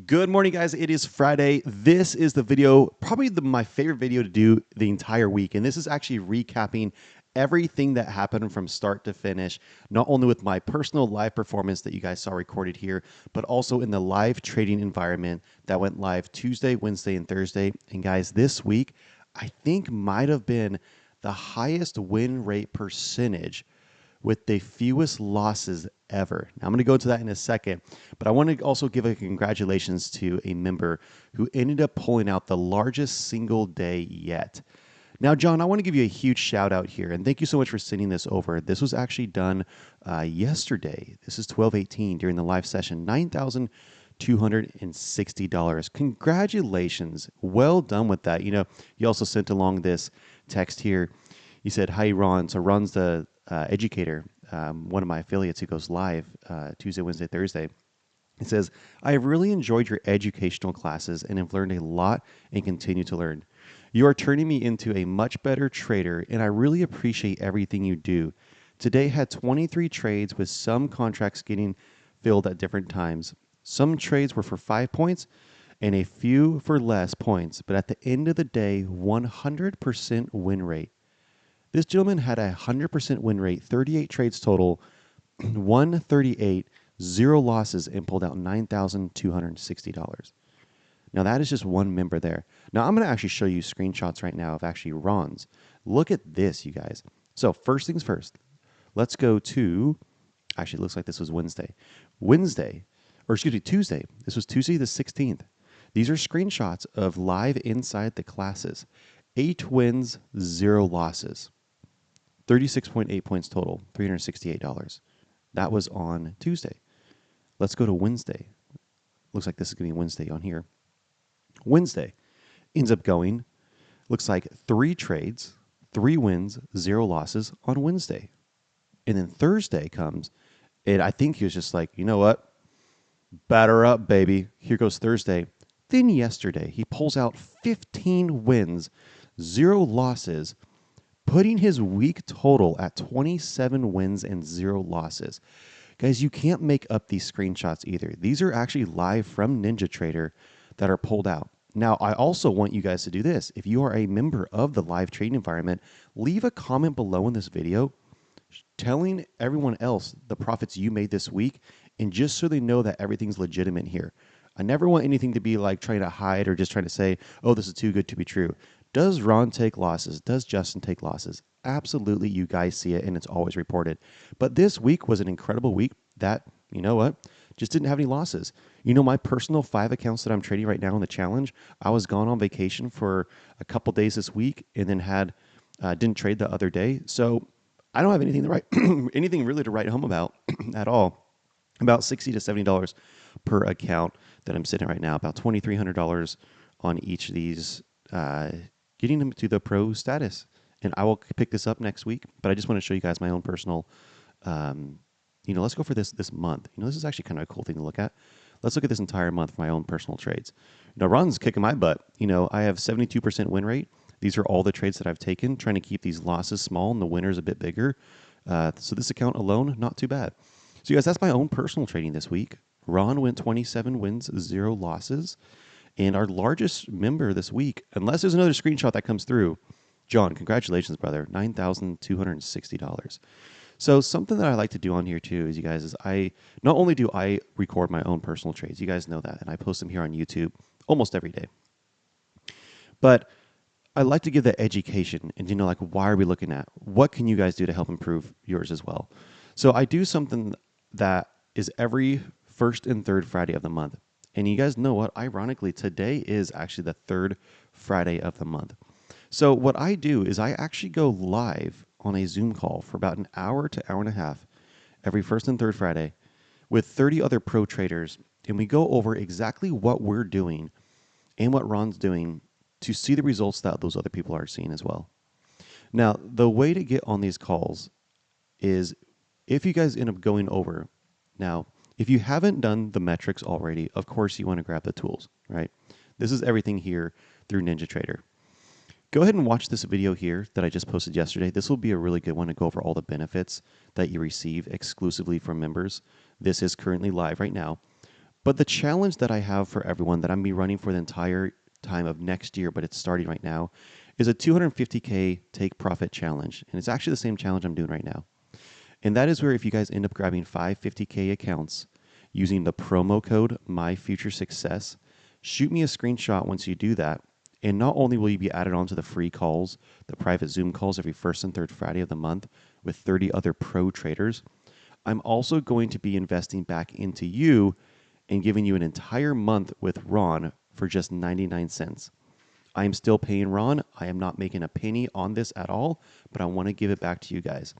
Good morning, guys. It is Friday. This is the video, probably my favorite video to do the entire week. And this is actually recapping everything that happened from start to finish, not only with my personal live performance that you guys saw recorded here, but also in the live trading environment that went live Tuesday, Wednesday, and Thursday. And guys, this week, I think might have been the highest win rate percentage with the fewest losses ever. Now, I'm going to go into that in a second, but I want to also give a congratulations to a member who ended up pulling out the largest single day yet. Now, John, I want to give you a huge shout out here, and thank you so much for sending this over. This was actually done yesterday. This is 12/18 during the live session, $9,260. Congratulations. Well done with that. You know, you also sent along this text here. You said, "Hi, Ron." So Ron's the educator, one of my affiliates who goes live Tuesday, Wednesday, Thursday. It says, "I have really enjoyed your educational classes and have learned a lot and continue to learn. You are turning me into a much better trader, and I really appreciate everything you do. Today had 23 trades with some contracts getting filled at different times. Some trades were for 5 points and a few for less points, but at the end of the day, 100% win rate. This gentleman had a 100% win rate, 38 trades total, 138, 0 losses, and pulled out $9,260. Now, that is just one member there. Now, I'm going to actually show you screenshots right now of actually Ron's. Look at this, you guys. So, first things first, let's go to, actually, it looks like this was Tuesday. This was Tuesday the 16th. These are screenshots of live inside the classes. 8 wins, 0 losses. 36.8 points total, $368. That was on Tuesday. Let's go to Wednesday. Looks like this is going to be Wednesday on here. Wednesday ends up going, looks like 3 trades, 3 wins, 0 losses on Wednesday. And then Thursday comes, and I think he was just like, you know what? Batter up, baby. Here goes Thursday. Then yesterday, he pulls out 15 wins, 0 losses, putting his week total at 27 wins and 0 losses. Guys, you can't make up these screenshots either. These are actually live from NinjaTrader that are pulled out. Now, I also want you guys to do this. If you are a member of the live trading environment, leave a comment below in this video telling everyone else the profits you made this week, and just so they know that everything's legitimate here. I never want anything to be like trying to hide or just trying to say, oh, this is too good to be true. Does Ron take losses? Does Justin take losses? Absolutely, you guys see it, and it's always reported. But this week was an incredible week that, you know what, just didn't have any losses. You know, my personal 5 accounts that I'm trading right now in the challenge, I was gone on vacation for a couple days this week and then didn't trade the other day. So I don't have anything to write, anything really to write home about at all. About $60 to $70 per account that I'm sitting right now, about $2,300 on each of these, getting them to the pro status. And I will pick this up next week, but I just want to show you guys my own personal, let's go for this month. You know, this is actually kind of a cool thing to look at. Let's look at this entire month for my own personal trades. Now, Ron's kicking my butt. You know, I have 72% win rate. These are all the trades that I've taken, trying to keep these losses small and the winners a bit bigger. So this account alone, not too bad. So you guys, that's my own personal trading this week. Ron went 27 wins, 0 losses. And our largest member this week, unless there's another screenshot that comes through, John, congratulations, brother, $9,260. So something that I like to do on here too is, you guys, is not only do I record my own personal trades, you guys know that, and I post them here on YouTube almost every day. But I like to give that education and, like, why are we looking at? What can you guys do to help improve yours as well? So I do something that is every first and third Friday of the month. And you guys know what? Ironically, today is actually the 3rd Friday of the month. So what I do is I actually go live on a Zoom call for about an hour to hour and a half every first and third Friday with 30 other pro traders. And we go over exactly what we're doing and what Ron's doing to see the results that those other people are seeing as well. Now, the way to get on these calls is if you guys end up going over. Now, if you haven't done the metrics already, of course you want to grab the tools, right? This is everything here through NinjaTrader. Go ahead and watch this video here that I just posted yesterday. This will be a really good one to go over all the benefits that you receive exclusively from members. This is currently live right now. But the challenge that I have for everyone that I'm be running for the entire time of next year, but it's starting right now, is a 250K take profit challenge. And it's actually the same challenge I'm doing right now. And that is where if you guys end up grabbing 550K accounts using the promo code MyFutureSuccess, shoot me a screenshot once you do that. And not only will you be added onto the free calls, the private Zoom calls every first and third Friday of the month with 30 other pro traders, I'm also going to be investing back into you and giving you an entire month with Ron for just 99 cents. I am still paying Ron. I am not making a penny on this at all, but I want to give it back to you guys.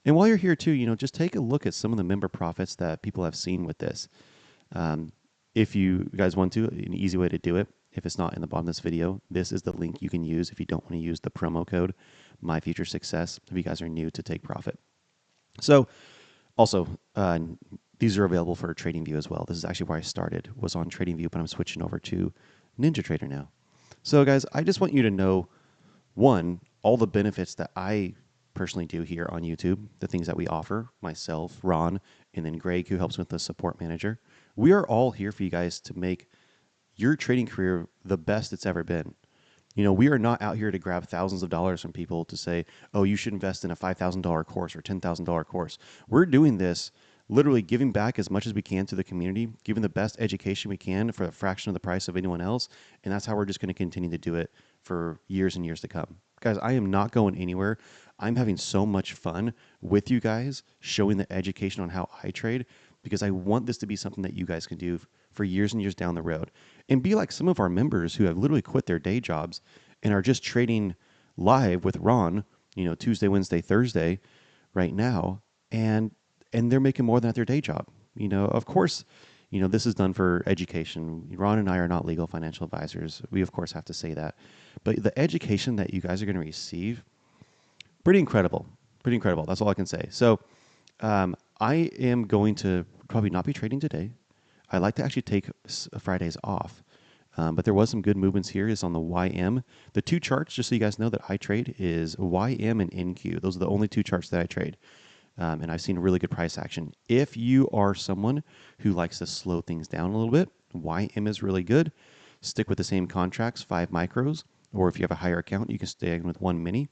And while you're here too, just take a look at some of the member profits that people have seen with this. If you guys want to, an easy way to do it, if it's not in the bottom of this video, this is the link you can use if you don't want to use the promo code MyFutureSuccess if you guys are new to take profit. So also, these are available for TradingView as well. This is actually where I started, was on TradingView, but I'm switching over to NinjaTrader now. So guys, I just want you to know, one, all the benefits that I personally do here on YouTube, the things that we offer, myself, Ron, and then Greg, who helps with the support manager. We are all here for you guys to make your trading career the best it's ever been. We are not out here to grab thousands of dollars from people to say, oh, you should invest in a $5,000 course or $10,000 course. We're doing this literally giving back as much as we can to the community, giving the best education we can for a fraction of the price of anyone else. And that's how we're just going to continue to do it for years and years to come. Guys, I am not going anywhere. I'm having so much fun with you guys, showing the education on how I trade, because I want this to be something that you guys can do for years and years down the road. And be like some of our members who have literally quit their day jobs and are just trading live with Ron, Tuesday, Wednesday, Thursday right now. And they're making more than at their day job. Of course, this is done for education. Ron and I are not legal financial advisors. We, of course, have to say that. But the education that you guys are going to receive, pretty incredible. Pretty incredible. That's all I can say. So I am going to probably not be trading today. I like to actually take Fridays off. But there was some good movements here. Is on the YM. The two charts, just so you guys know, that I trade is YM and NQ. Those are the only two charts that I trade. And I've seen really good price action. If you are someone who likes to slow things down a little bit, YM is really good. Stick with the same contracts, 5 micros. Or if you have a higher account, you can stay in with 1 mini.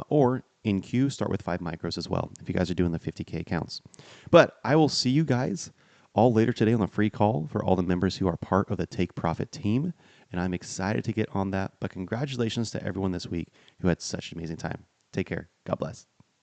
Or in Q, start with 5 micros as well, if you guys are doing the 50K accounts. But I will see you guys all later today on the free call for all the members who are part of the Take Profit team. And I'm excited to get on that. But congratulations to everyone this week who had such an amazing time. Take care. God bless.